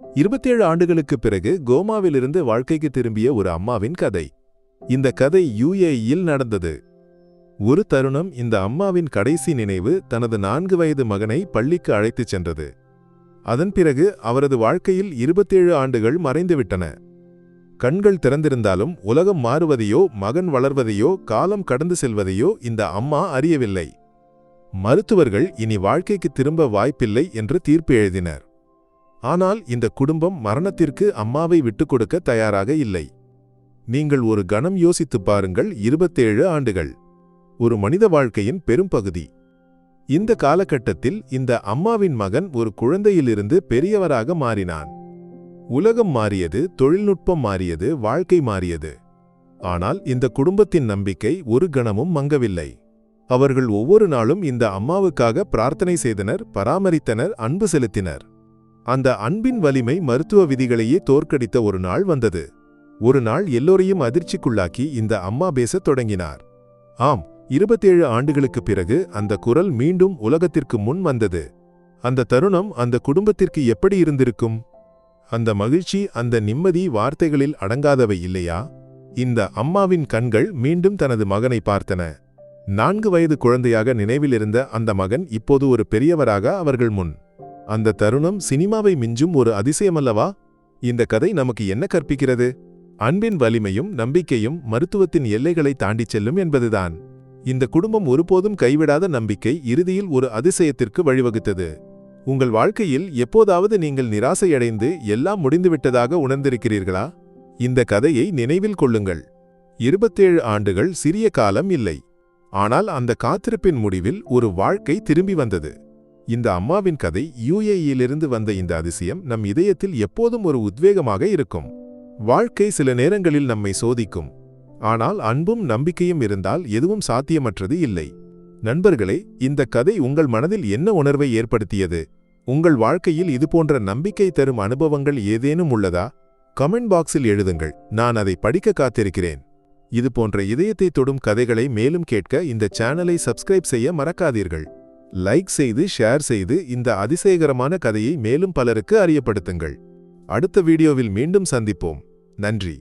27 ஆண்டுகளுக்குப் பிறகு கோமாவிலிருந்து வாழ்க்கைக்கு திரும்பிய ஒரு அம்மாவின் கதை. இந்த கதை UAE-யில் நடந்தது. ஒரு தருணம் இந்த அம்மாவின் கடைசி நினைவு தனது 4 வயது மகனை பள்ளிக்கு அழைத்துச் சென்றது. அதன் பிறகு அவரது வாழ்க்கையில் 27 ஆண்டுகள் மறைந்துவிட்டன. கண்கள் திறந்திருந்தாலும் உலகம் மாறுவதையோ மகன் வளர்வதையோ காலம் கடந்து செல்வதையோ இந்த அம்மா அறியவில்லை. மருத்துவர்கள் இனி வாழ்க்கைக்கு திரும்ப வாய்ப்பில்லை என்று தீர்ப்பு எழுதினர். ஆனால் இந்த குடும்பம் மரணத்திற்கு அம்மாவை விட்டுக் கொடுக்க தயாராக இல்லை. நீங்கள் ஒரு கணம் யோசித்துப் பாருங்கள். 27 ஆண்டுகள் ஒரு மனித வாழ்க்கையின் பெரும்பகுதி. இந்த காலகட்டத்தில் இந்த அம்மாவின் மகன் ஒரு குழந்தையிலிருந்து பெரியவராக மாறினான். உலகம் மாறியது, தொழில்நுட்பம் மாறியது, வாழ்க்கை மாறியது. ஆனால் இந்த குடும்பத்தின் நம்பிக்கை ஒரு கணமும் மங்கவில்லை. அவர்கள் ஒவ்வொரு நாளும் இந்த அம்மாவுக்காக பிரார்த்தனை செய்தனர், பராமரித்தனர், அன்பு செலுத்தினர். அந்த அன்பின் வலிமை மருத்துவ விதிகளையே தோற்கடித்த ஒரு நாள் வந்தது. ஒரு நாள் எல்லோரையும் அதிர்ச்சிக்குள்ளாக்கி இந்த அம்மா பேசத் தொடங்கினார். ஆம், 27 ஆண்டுகளுக்குப் பிறகு அந்த குரல் மீண்டும் உலகத்திற்கு முன் வந்தது. அந்த தருணம் அந்த குடும்பத்திற்கு எப்படி இருந்திருக்கும்? அந்த மகிழ்ச்சி, அந்த நிம்மதி வார்த்தைகளில் அடங்காதவை இல்லையா? இந்த அம்மாவின் கண்கள் மீண்டும் தனது மகனை பார்த்தன. 4 வயது குழந்தையாக நினைவிலிருந்த அந்த மகன் இப்போது ஒரு பெரியவராக அவர்கள் முன். அந்த தருணம் சினிமாவை மிஞ்சும் ஒரு அதிசயமல்லவா? இந்த கதை நமக்கு என்ன கற்பிக்கிறது? அன்பின் வலிமையும் நம்பிக்கையும் மருத்துவத்தின் எல்லைகளை தாண்டிச் செல்லும் என்பதுதான். இந்த குடும்பம் ஒருபோதும் கைவிடாத நம்பிக்கை இறுதியில் ஒரு அதிசயத்திற்கு வழிவகுத்தது. உங்கள் வாழ்க்கையில் எப்போதாவது நீங்கள் நிராசையடைந்து எல்லாம் முடிந்துவிட்டதாக உணர்ந்திருக்கிறீர்களா? இந்த கதையை நினைவில் கொள்ளுங்கள். 27 ஆண்டுகள் சிறிய காலம் இல்லை. ஆனால் அந்த காத்திருப்பின் முடிவில் ஒரு வாழ்க்கை திரும்பி வந்தது. இந்த அம்மாவின் கதை, UAE-யிலிருந்து வந்த இந்த அதிசயம் நம் இதயத்தில் எப்போதும் ஒரு உத்வேகமாக இருக்கும். வாழ்க்கை சில நேரங்களில் நம்மை சோதிக்கும். ஆனால் அன்பும் நம்பிக்கையும் இருந்தால் எதுவும் சாத்தியமற்றது இல்லை. நண்பர்களே, இந்த கதை உங்கள் மனதில் என்ன உணர்வை ஏற்படுத்தியது? உங்கள் வாழ்க்கையில் இதுபோன்ற நம்பிக்கை தரும் அனுபவங்கள் ஏதேனும் உள்ளதா? கமெண்ட் பாக்ஸில் எழுதுங்கள். நான் அதை படிக்க காத்திருக்கிறேன். இதுபோன்ற இதயத்தை தொடும் கதைகளை மேலும் கேட்க இந்த சேனலை சப்ஸ்கிரைப் செய்ய மறக்காதீர்கள். லைக் செய்து, ஷேர் செய்து இந்த அதிசயகரமான கதையை மேலும் பலருக்கு அறியப்படுத்துங்கள். அடுத்த வீடியோவில் மீண்டும் சந்திப்போம். நன்றி.